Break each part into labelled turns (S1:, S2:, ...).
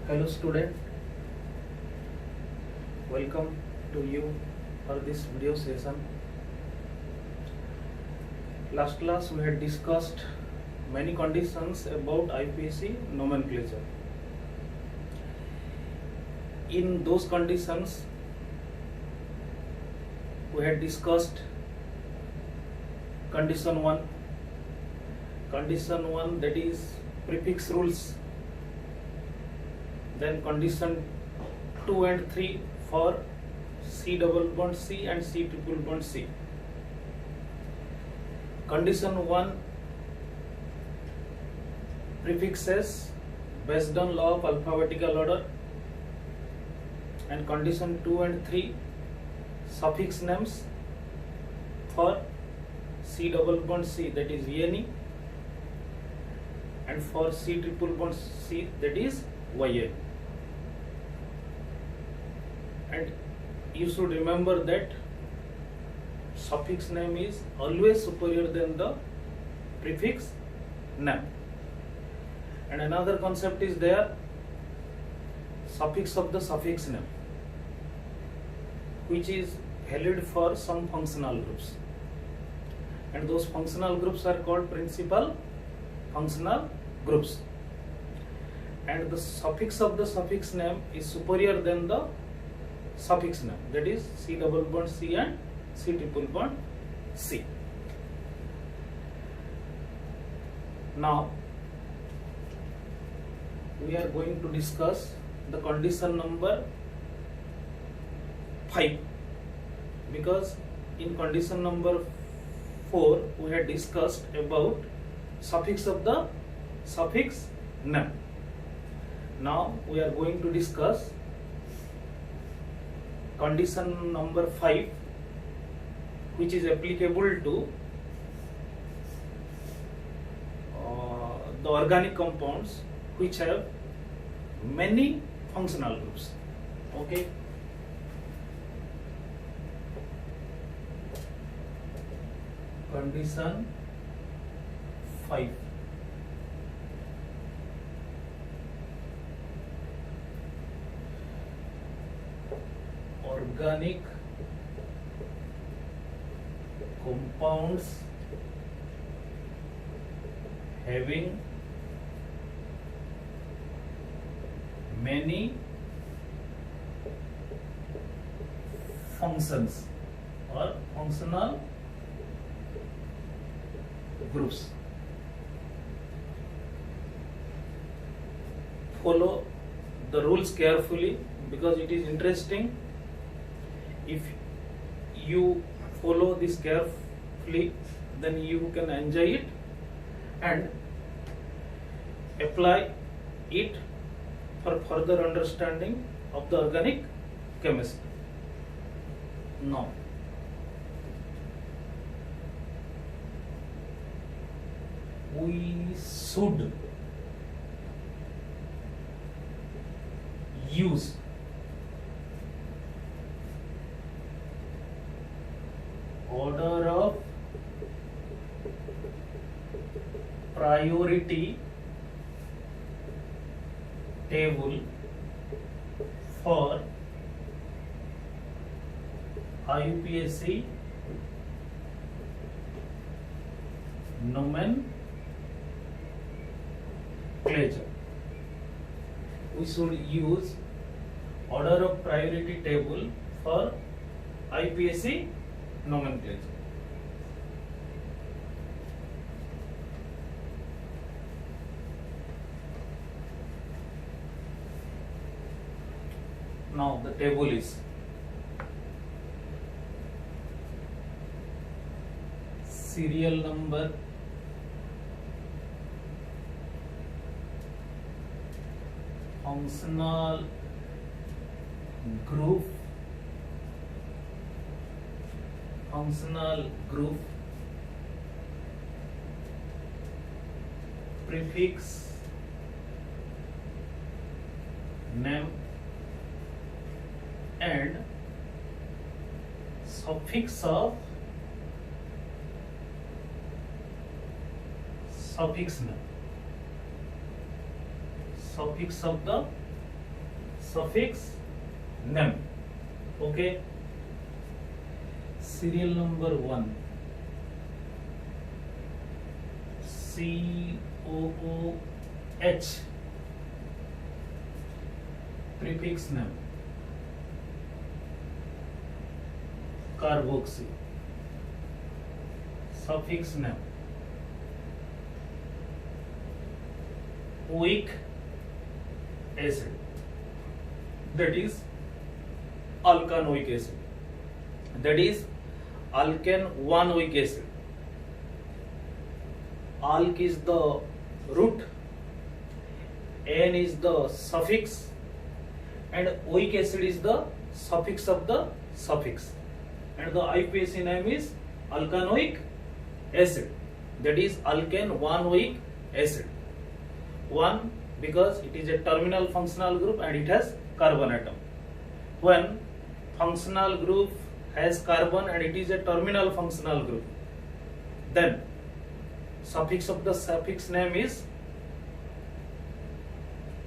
S1: Hello student, welcome to you for this video session. Last class we had discussed many conditions about IPC nomenclature. In those conditions we had discussed condition 1 that is prefix rules, then condition 2 and 3 for C double bond C and C triple bond C. Condition 1 prefixes based on law of alphabetical order, and condition 2 and 3 suffix names for C double bond C, that is ENE, and for C triple bond C, that is YN. And you should remember that suffix name is always superior than the prefix name. And another concept is there, suffix of the suffix name, which is valid for some functional groups, and those functional groups are called principal functional groups, and the suffix of the suffix name is superior than the suffix name, that is C double bond C and C triple bond C. Now we are going to discuss the condition number 5, because in condition number 4 we had discussed about suffix of the suffix name. Now we are going to discuss condition number 5, which is applicable to the organic compounds which have many functional groups. Okay. Condition 5. Organic compounds having many functions or functional groups. Follow the rules carefully because it is interesting. If you follow this carefully, then you can enjoy it and apply it for further understanding of the organic chemistry. Now, we should use order of priority table for IUPAC nomenclature. We should use order of priority table for IUPAC nomenclature. Now the table is serial number, functional group, prefix name, and suffix of suffix name, suffix of the suffix nem. Okay. Serial number 1, COOH, prefix nem, carboxy, suffix nem, oic acid, that is alkanoic acid, that is alkane 1 oic acid. Alk is the root, N is the suffix, and oic acid is the suffix of the suffix, and the IUPAC name is alkanoic acid, that is alkane 1 oic acid. 1 because it is a terminal functional group and it has carbon atom. When functional group has carbon and it is a terminal functional group, then suffix of the suffix name is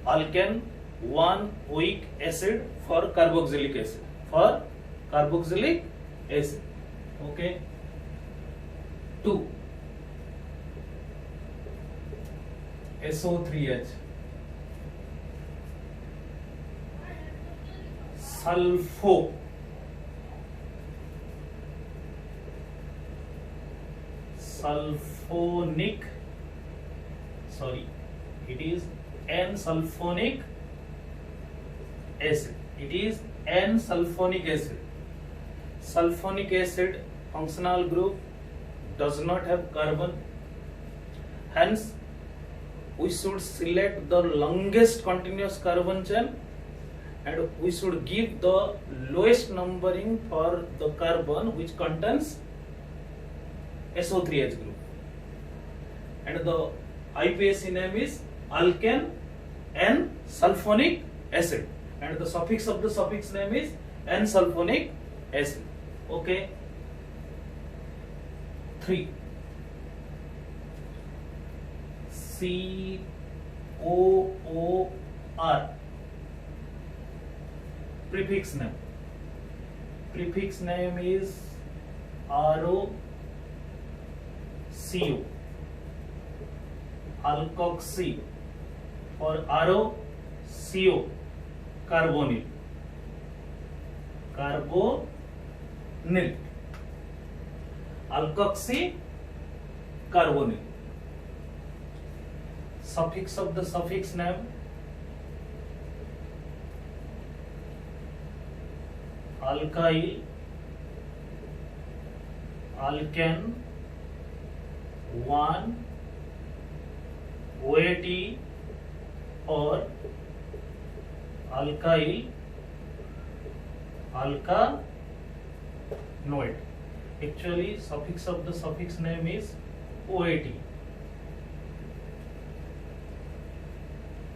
S1: alkane 1 oic acid for carboxylic acid, for carboxylic acid. Okay. 2, SO3H, sulfonic it is N-sulfonic acid. It is N-sulfonic acid. Sulfonic acid functional group does not have carbon. Hence, we should select the longest continuous carbon chain and we should give the lowest numbering for the carbon which contains SO3H group. And the IUPAC name is alkane N-sulfonic acid. And the suffix of the suffix name is N-sulfonic acid. Okay. 3, COOR, prefix name. Prefix name is ROCO, alkoxy, for ROCO, carbonyl, alkoxy carbonyl. Suffix of the suffix name alkyl, alkane 1 OAT, or alkyl alkanoid. Actually, suffix of the suffix name is OAT.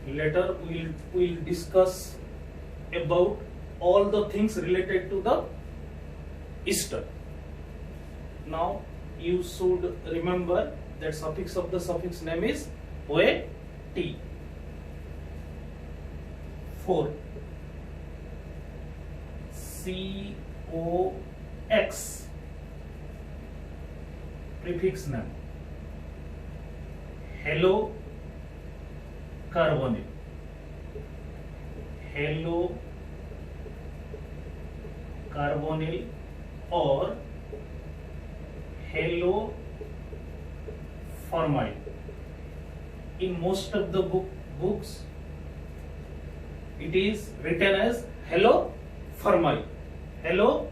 S1: Later we'll discuss about all the things related to the ester. Now you should remember that suffix of the suffix name is OAT. 4, COX, prefix name halo carbonyl, or haloformyl. In most of the books it is written as haloformyl or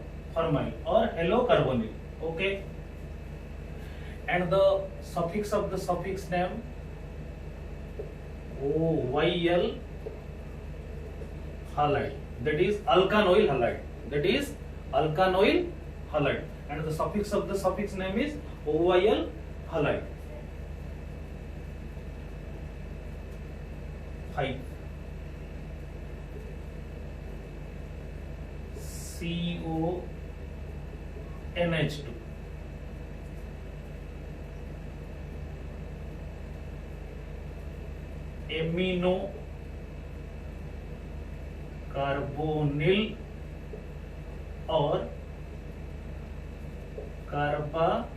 S1: halocarbonyl. Okay. And the suffix of the suffix name OYL halide, that is alkanoyl halide, and the suffix of the suffix name is OYL halide. 5, CONH2, amino carbonyl or carbamoyl.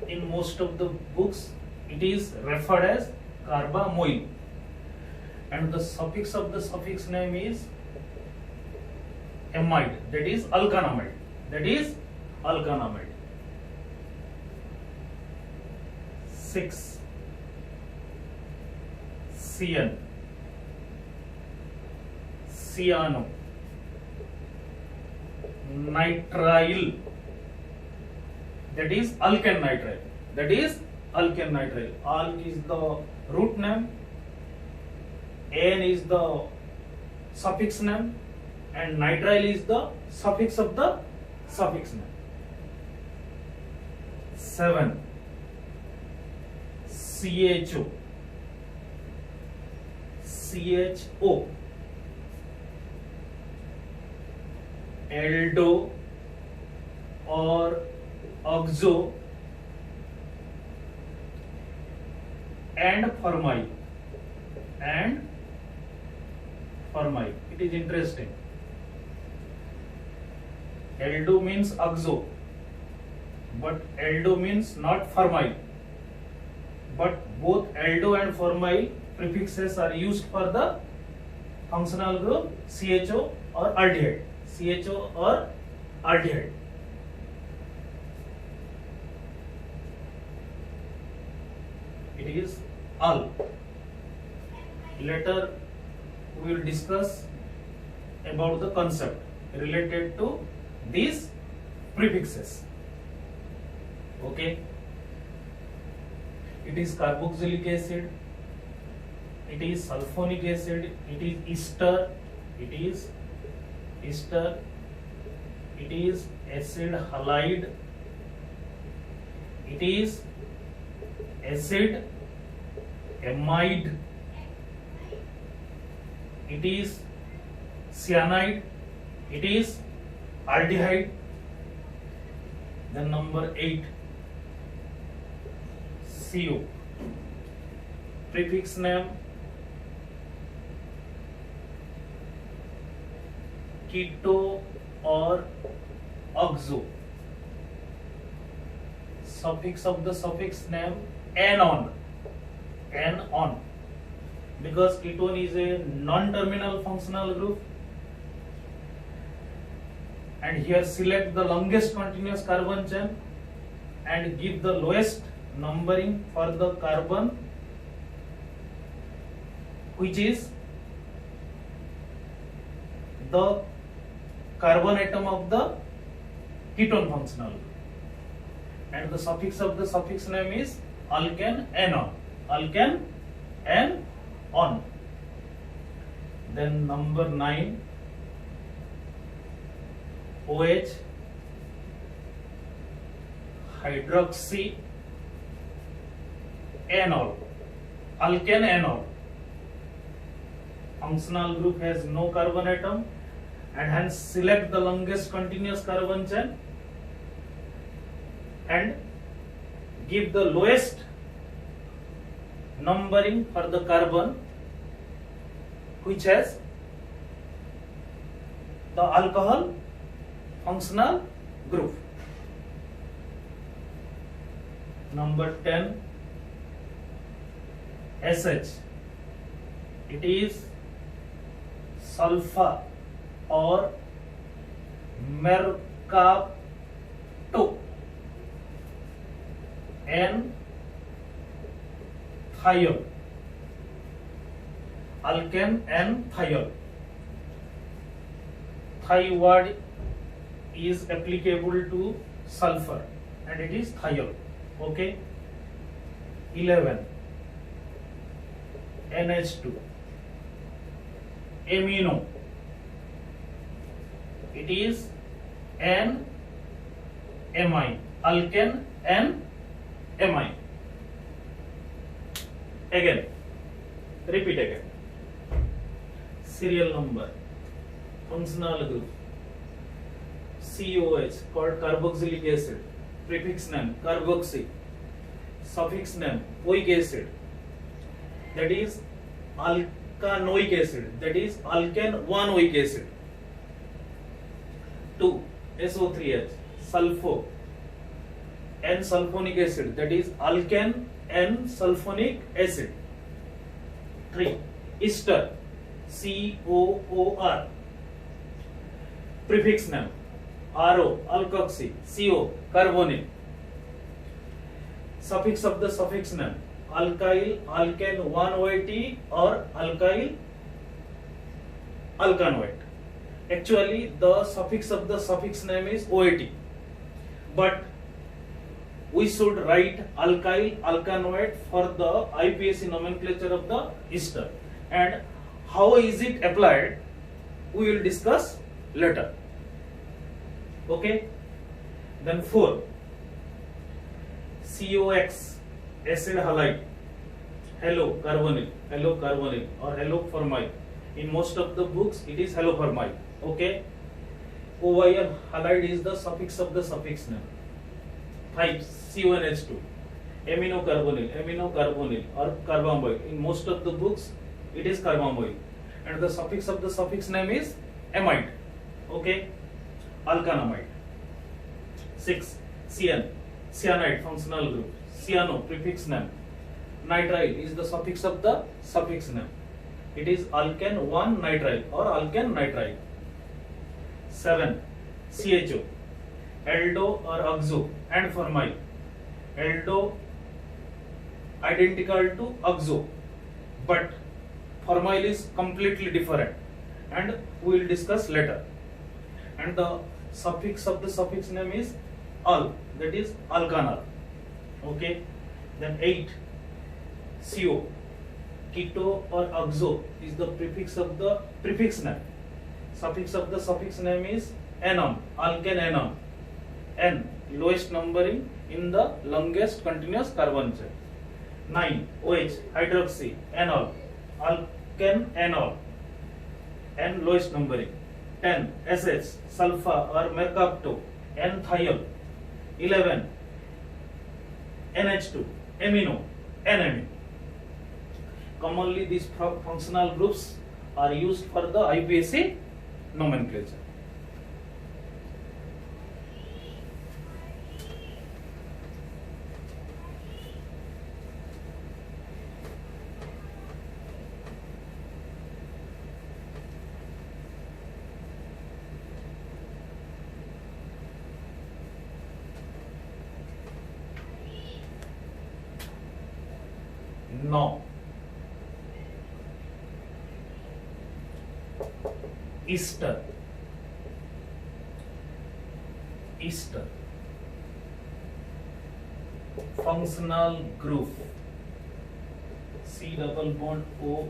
S1: In most of the books it is referred as carbamoyl, and the suffix of the suffix name is amide, that is alkanamide, that is alkanamide. 6 cyan, cyano, nitrile, that is alkane nitrile, that is alkane nitrile. Al is the root name, N is the suffix name, and nitrile is the suffix of the suffix name. 7 CHO, CHO, aldo or oxo, and formyl, and formyl. It is interesting. Aldo means oxo, but aldo means not formyl. But both aldo and formyl prefixes are used for the functional group CHO or aldehyde. CHO or aldehyde. It is al. Later we will discuss about the concept related to these prefixes. Okay. It is carboxylic acid, it is sulfonic acid, it is ester, it is ester, it is acid halide, it is acid amide, it is cyanide, it is aldehyde. Then number 8, CO, prefix name keto or oxo, suffix of the suffix name anon, anon, because ketone is a non-terminal functional group. And here select the longest continuous carbon chain and give the lowest numbering for the carbon which is the carbon atom of the ketone functional group, and the suffix of the suffix name is alkane anon, alkane anon. Then number 9, OH, hydroxy anol, alkane anol. Functional group has no carbon atom, and hence select the longest continuous carbon chain and give the lowest numbering for the carbon which has the alcohol functional group. Number 10, SH, it is sulfa or mercapto, N thiol, alkane and thiol. Thi word is applicable to sulfur and it is thiol. Okay. 11, NH2, amino, it is an amine, alkane and amine. Again, repeat again. Serial number, functional group, COH called carboxylic acid, prefix name carboxy, suffix name oic acid, that is alkanoic acid, that is alkane 1 oic acid. 2 SO3H, sulfo N sulfonic acid, that is alkane N sulfonic acid. 3 ester, COOR, prefix name RO, alkoxy, CO, carbonyl. Suffix of the suffix name alkyl, alkane 1 OIT or alkyl alkanoate. Actually the suffix of the suffix name is OAT, but we should write alkyl alkanoate for the IPSC nomenclature of the ester, and how is it applied we will discuss later. Okay, then 4 COX, acid halide, halocarbonyl or haloformyl. In most of the books it is haloformyl. Okay, OYL halide is the suffix of the suffix name. 5 CONH2, aminocarbonyl or carbamyl. In most of the books it is carbamyl, and the suffix of the suffix name is amide. Okay, alkanamide. 6 CN, cyanide functional group, cyano prefix name, nitrile is the suffix of the suffix name, it is alkane 1 nitrile or alkane nitrile. 7 CHO, aldo or oxo and formyl. Aldo identical to oxo, but formyl is completely different, and we will discuss later. And the suffix of the suffix name is al, that is alkanal. Okay, then 8 CO, keto or oxo is the prefix of the prefix name. Suffix of the suffix name is anon, alkane anon. N, lowest numbering in the longest continuous carbon chain. 9 OH, hydroxy, anol, alkane anol, N lowest numbering. 10 SH, sulfa or mercapto, N thiol. 11 NH2, amino, N-amine. Commonly these functional groups are used for the IPSC nomenclature. Now, ester, functional group, C double bond O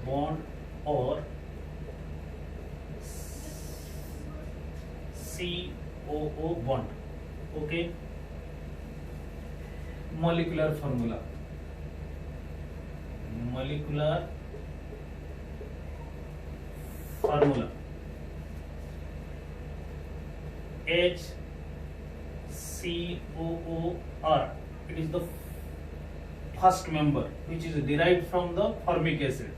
S1: bond or COO bond. Okay, molecular formula. HCOOR, it is the first member which is derived from the formic acid,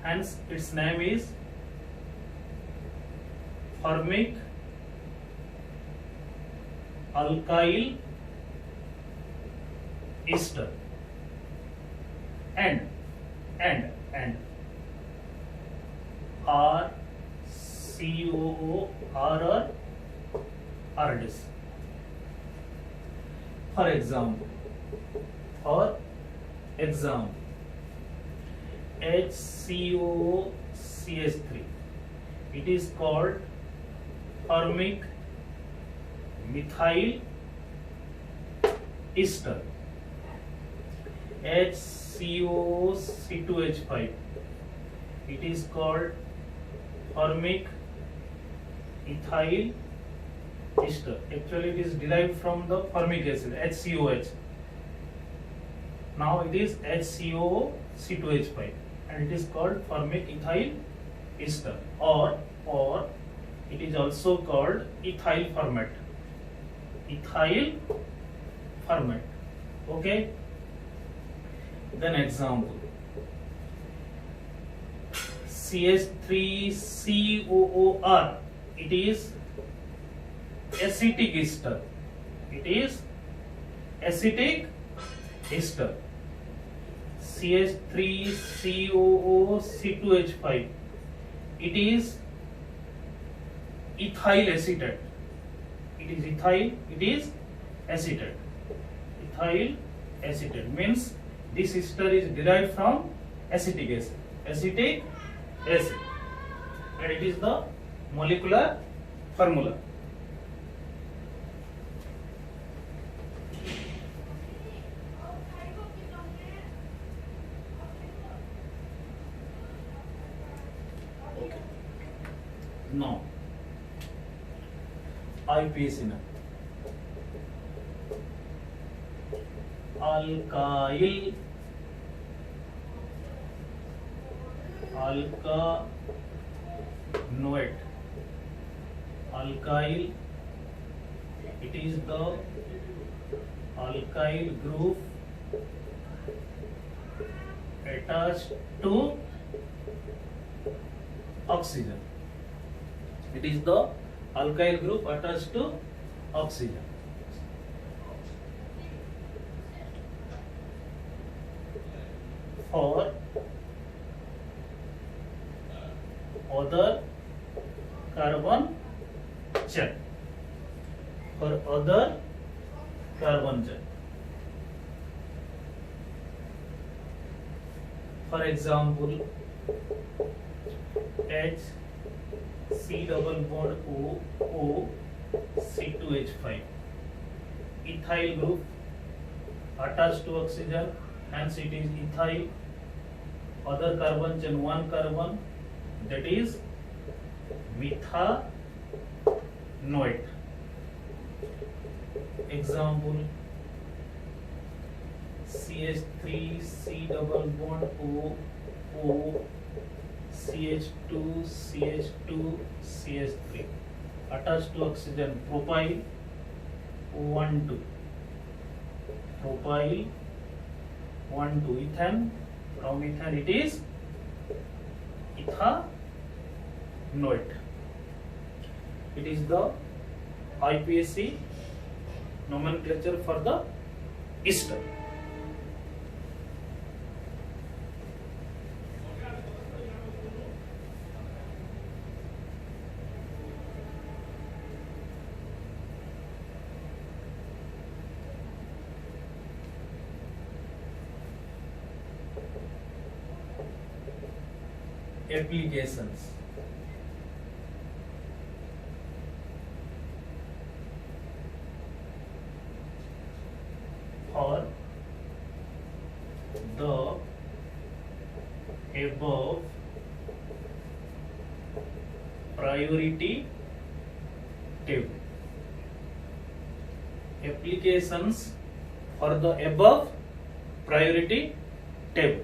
S1: hence its name is formic alkyl ester. And RCOOR or RDIS. For example, HCOCH3, it is called formic methyl ester. HCOC2H5, it is called formic ethyl ester. Actually it is derived from the formic acid HCOH. Now it is HCOC2H5 and it is called formic ethyl ester, or it is also called ethyl formate. Okay, then example CH3COOR, it is acetic ester. It is acetic ester. CH3COOC2H5, it is ethyl acetate. It is ethyl, it is acetate. Ethyl acetate means this ester is derived from acetic acid. Acetic acid, and it is the molecular formula. Okay. Now, IPAC now. Alkyl alkanoate. Alkyl, it is the alkyl group attached to oxygen. It is the alkyl group attached to oxygen. For other carbon chain. For other carbon chain. For example, H C double bond O C2H5. Ethyl group attached to oxygen, hence it is ethyl. Other carbon chain, one carbon, that is methanoate. Example, CH3C double bond O CH2 CH2 CH3 attached to oxygen, propyl 1 2 propyl 1 2 ethane. From ethane it is ethanoate. It is the IPAC nomenclature for the ester. Applications. For the above priority table. Applications for the above priority table.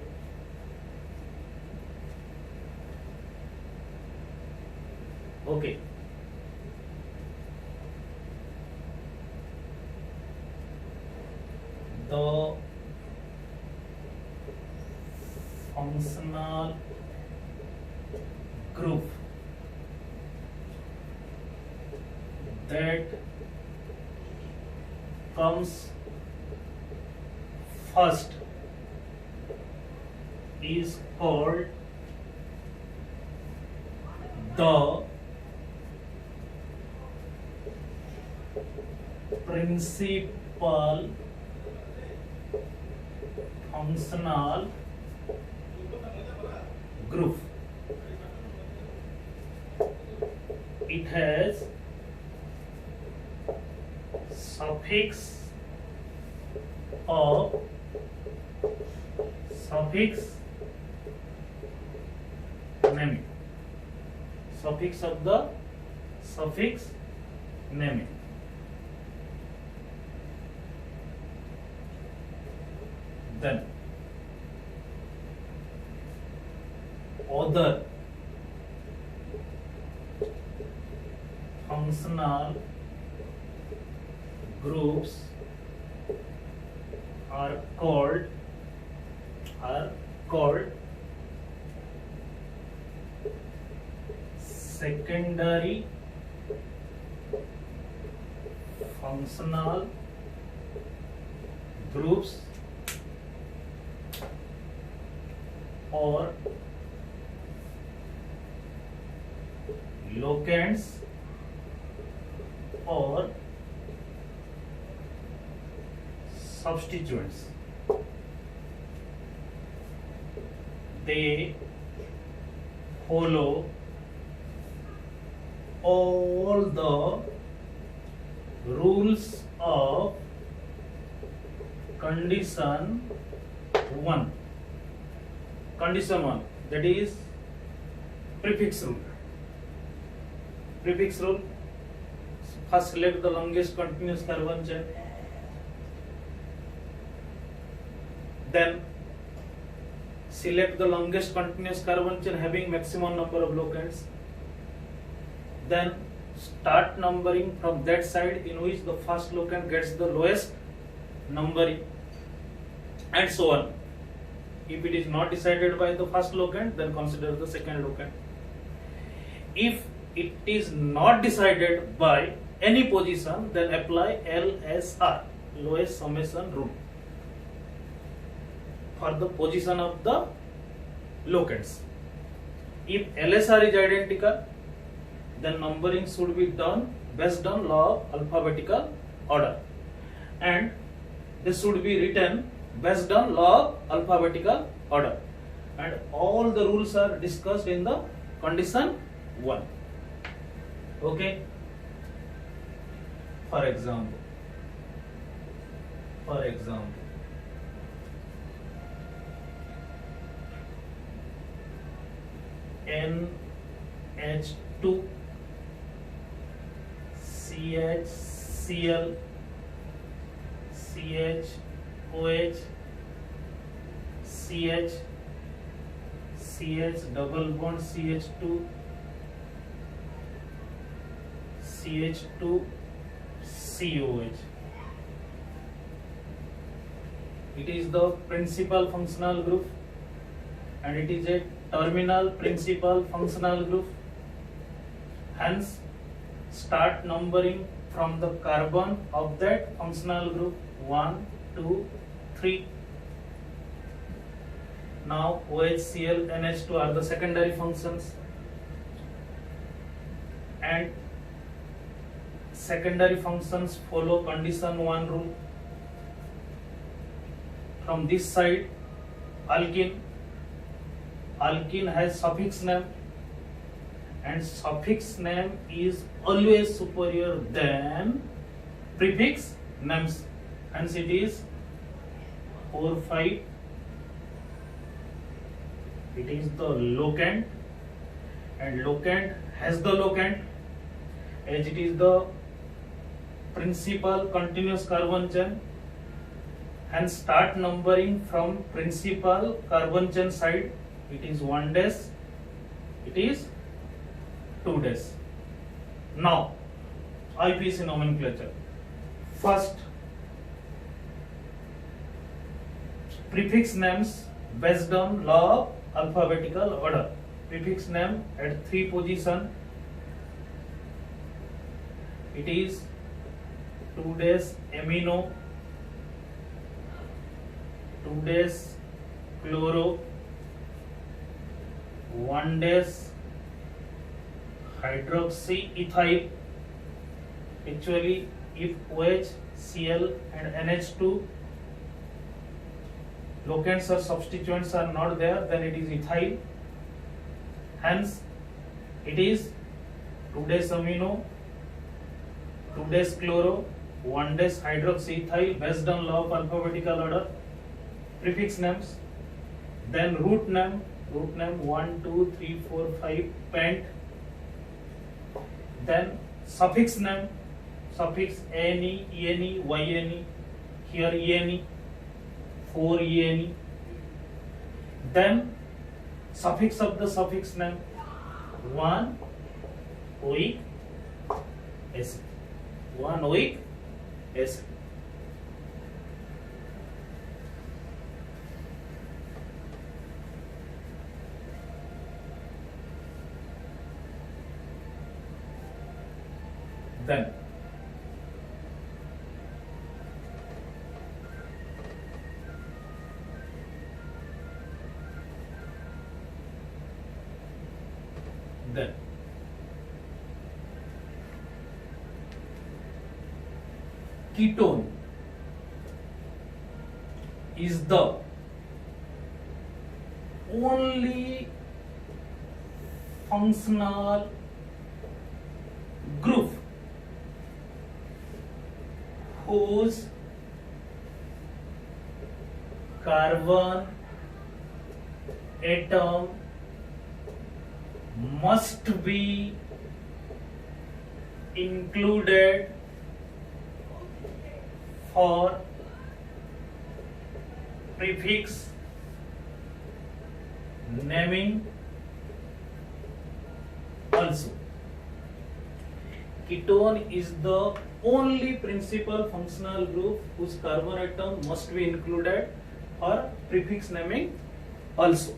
S1: Okay. The functional group that comes first is called the principal functional group. It has suffix naming. Suffix of the suffix naming. Then other functional groups are called secondary functional groups or locants or substituents. They follow all the rules of condition 1. Condition 1, that is prefix rule. Prefix rule. First select the longest continuous carbon chain. Then select the longest continuous carbon chain having maximum number of locants. Then start numbering from that side in which the first locant gets the lowest numbering, and so on. If it is not decided by the first locant, then consider the second locant. If it is not decided by any position, then apply LSR, lowest summation rule, for the position of the locants. If LSR is identical, then numbering should be done based on law of alphabetical order, and this should be written based on law of alphabetical order, and all the rules are discussed in the condition 1. Okay. For example, NH2 CHCl CHOH CH double bond CH2 CH2 COH. It is the principal functional group and it is a terminal principal functional group. Hence, start numbering from the carbon of that functional group 1, 2, 3. Now OHCl, NH2 are the secondary functions, and secondary functions follow condition 1 rule. From this side, alkene has suffix name, and suffix name is always superior than prefix names. Hence it is 4, 5. It is the locant, and locant has the locant as it is the principal continuous carbon chain. Hence start numbering from principal carbon chain side. It is 1 dash, it is 2 dash. Now IPC nomenclature. First, prefix names based on law of alphabetical order. Prefix name at 3 position. It is 2 dash amino, 2 dash chloro, 1 dash hydroxyethyl. Actually, if OH, Cl and NH2 locants or substituents are not there, then it is ethyl. Hence, it is 2 dash amino, 2 dash chloro, 1 dash hydroxyethyl based on law of alphabetical order. Prefix names. Then root name 1, 2, 3, 4, 5 pent. Then suffix name, suffix ane, ene, yne, here ene, 4 ene. Then suffix of the suffix name 1 oic acid, 1 oic acid. Then ketone is the only functional group whose carbon atom must be included for prefix naming also. Ketone is the only principal functional group whose carbon atom must be included for prefix naming also.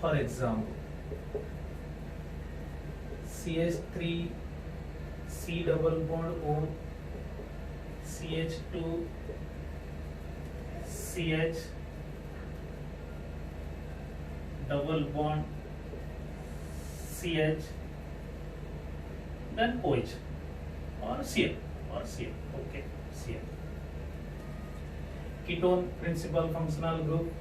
S1: For example, CH3 C double bond O, CH2 CH double bond CH, then OH or Cl or Cl. Okay, Cl. Ketone principal functional group.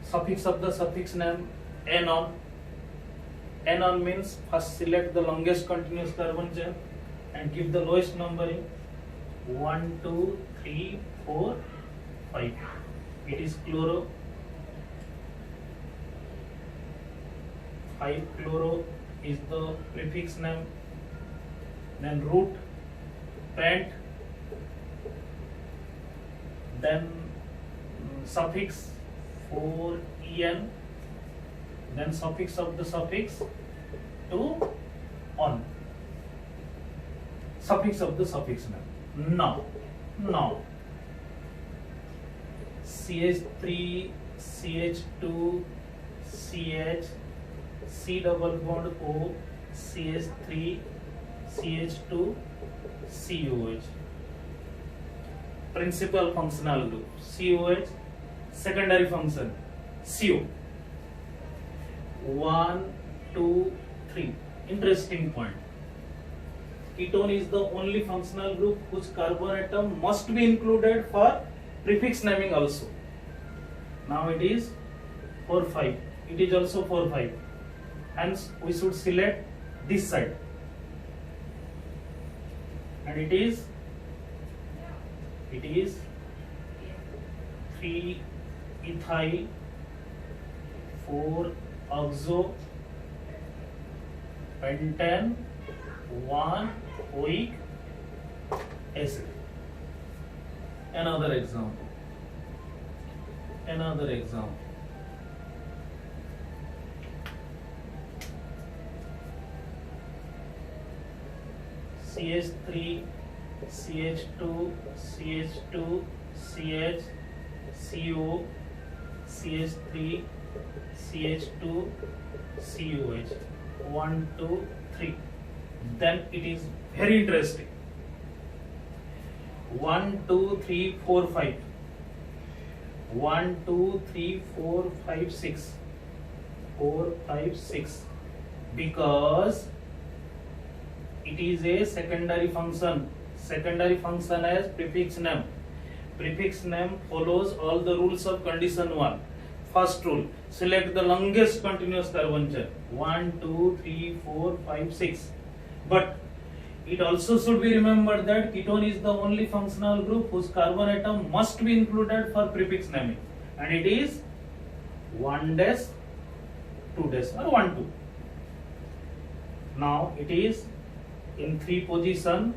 S1: Suffix of the suffix name anon. Anon means first select the longest continuous carbon chain and give the lowest numbering 1, 2, 3, 4, 5. It is chloro. 5 chloro is the prefix name. Then root, pent, then suffix 4en, then suffix of the suffix 2 on. Suffix of the suffix name. Now CH3 CH2 CH C double bond O, CH3 CH2 COH. Principal functional group COH. Secondary function CO. 1, 2, 3. Interesting point. Ketone is the only functional group whose carbon atom must be included for prefix naming also. Now it is 4, 5. It is also 4, 5. Hence we should select this side. And it is 3 ethyl 4 oxo pentane 1 oic acid. Another example. CH3 CH2 CH2 CH CO CH3 CH2 COH 1, 2, 3. Then it is very interesting. 1, 2, 3, 4, 5. 1, 2, 3, 4, 5, 6. 4, 5, 6. Because it is a secondary function. Secondary function as prefix name. Prefix name follows all the rules of condition 1. First rule, select the longest continuous carbon chain. 1, 2, 3, 4, 5, 6. But it also should be remembered that ketone is the only functional group whose carbon atom must be included for prefix naming. And it is 1 dash, 2 dash or 1, 2. Now it is in 3 position.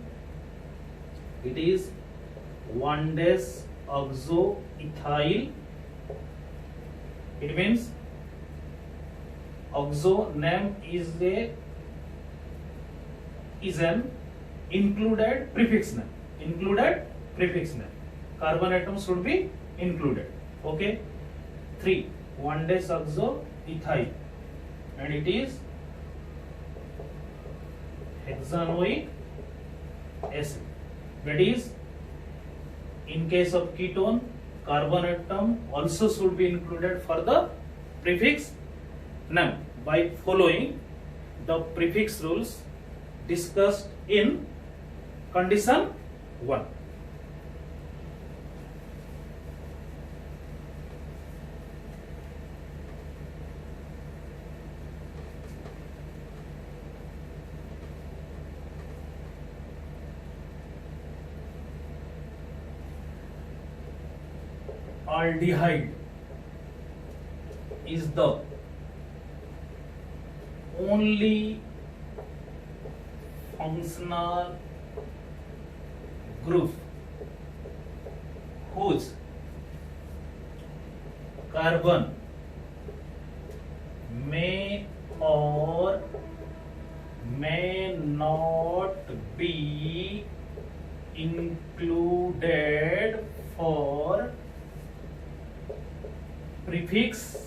S1: It is 1 dash oxo ethyl. It means oxo name is an included prefix name. Carbon atom should be included. Okay. 3. 1-desoxoethyl, and it is hexanoic acid. That is, in case of ketone, carbon atom also should be included for the prefix num by following the prefix rules discussed in condition 1. Aldehyde is the only functional group whose carbon may or may not be included for prefix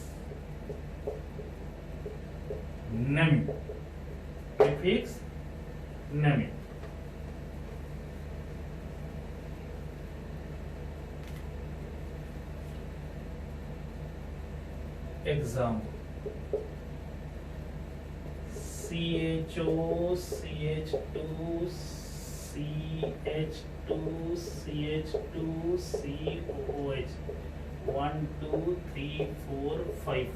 S1: name. Prefix name. Example: CHO, CH2, CH2, CH2, COOH. 1, 2, 3, 4, 5.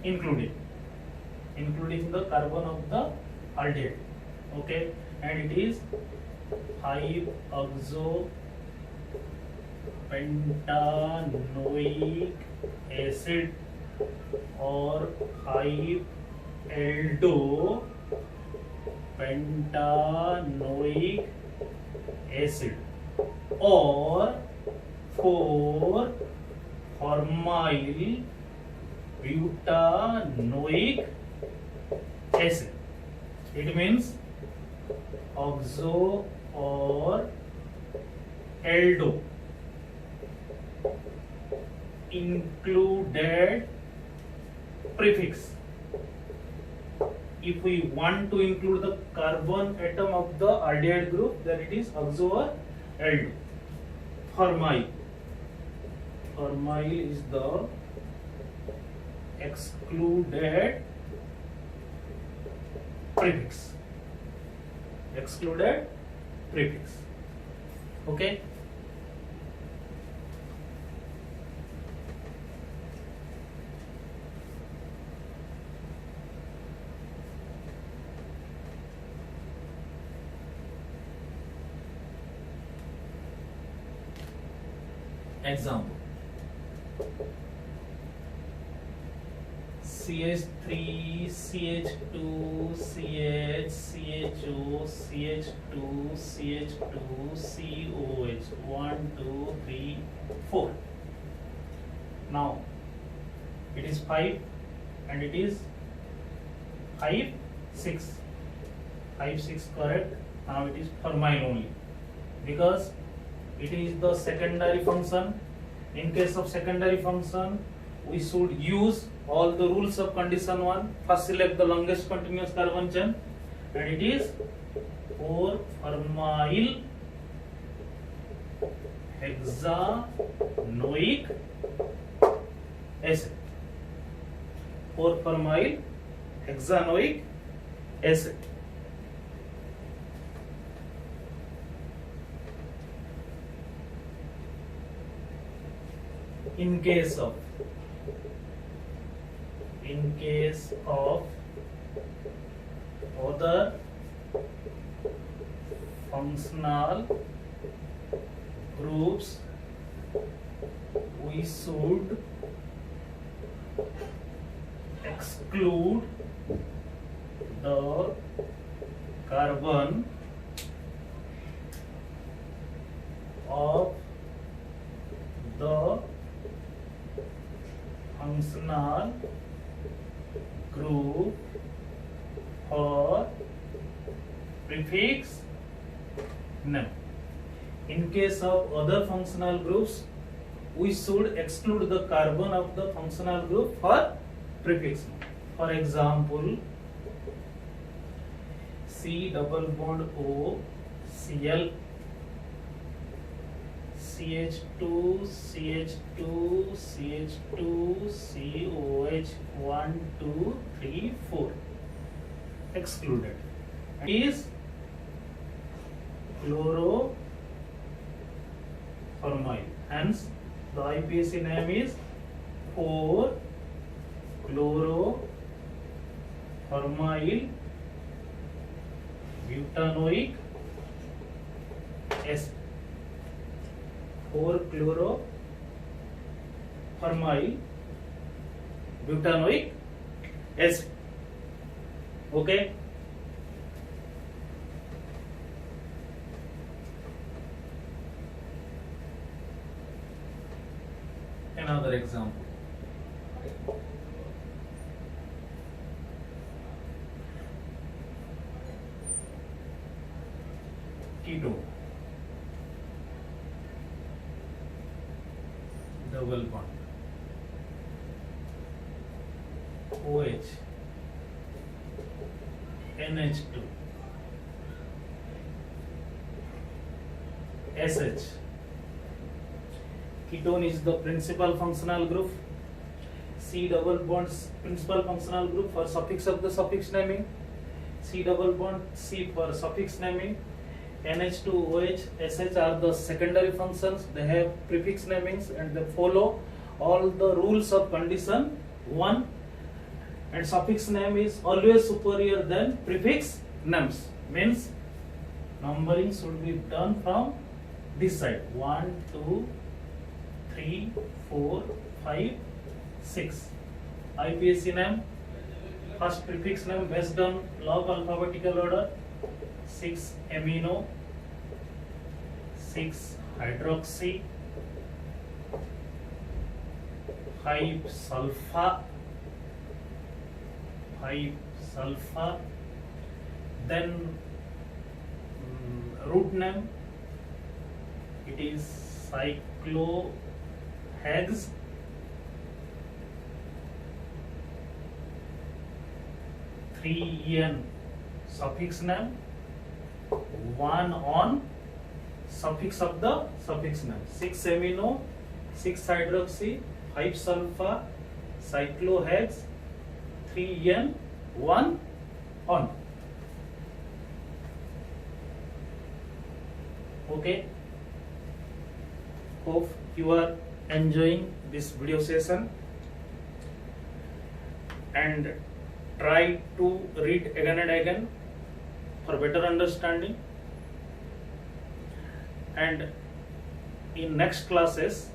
S1: Including the carbon of the aldehyde. Okay, and it is 5-oxopentanoic acid or 5-aldopentanoic acid or 4-formyl butanoic acid. It means oxo or aldo included prefix. If we want to include the carbon atom of the aldehyde group, then it is oxo or aldo. Formyl is the excluded prefix. Okay. Example: CH3, CH2, CH, CHO, CH2, CH2, COH. 1, 2, 3, 4. Now it is 5 and it is 5, 6. 5, 6 correct. Now it is formyl only because it is the secondary function. In case of secondary function, we should use all the rules of condition 1. First select the longest continuous carbon chain, and it is 4-formyl hexanoic acid. 4-formyl hexanoic acid. In case of other functional groups, we should exclude the carbon of the functional group for prefix name. In case of other functional groups, we should exclude the carbon of the functional group for prefix. For example, C double bond O, Cl, CH2, CH2, CH2, COH, 1, 2, 3, 4. Excluded. Is chloroformyl. Hence, the IPAC name is 4-chloroformyl butanoic acid. 4-chloroformyl butanoic acid. Okay. Another example. Keto. Double bond. OH. NH2. SH. Ketone is the principal functional group. C double bonds principal functional group for suffix of the suffix naming. C double bond C for suffix naming. NH2, OH, SH are the secondary functions. They have prefix namings and they follow all the rules of condition 1. And suffix name is always superior than prefix names. Means numbering should be done from this side. 1, 2, 3, 4, 5, 6. IPAC name, first prefix name based on log alphabetical order. 6 amino, 6 hydroxy, 5 sulfur, then root name, it is cyclohex, (3n) suffix name, 1 on suffix of the suffix name. 6 amino, 6 hydroxy, 5 sulfur, cyclohex, 3n, 1 on. Okay. Hope you are enjoying this video session and try to read again and again for better understanding. And in next classes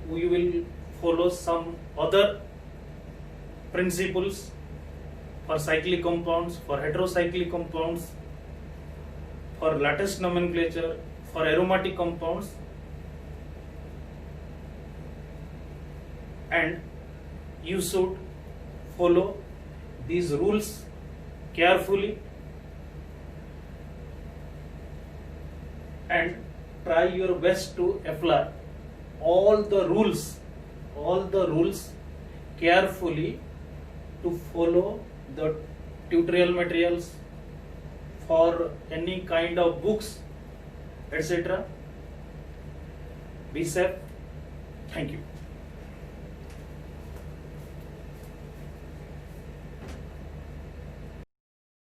S1: we will follow some other principles for cyclic compounds, for heterocyclic compounds, for lattice nomenclature, for aromatic compounds, and you should follow these rules carefully and try your best to apply all the rules carefully to follow the tutorial materials for any kind of books, etc. Be safe. Thank you.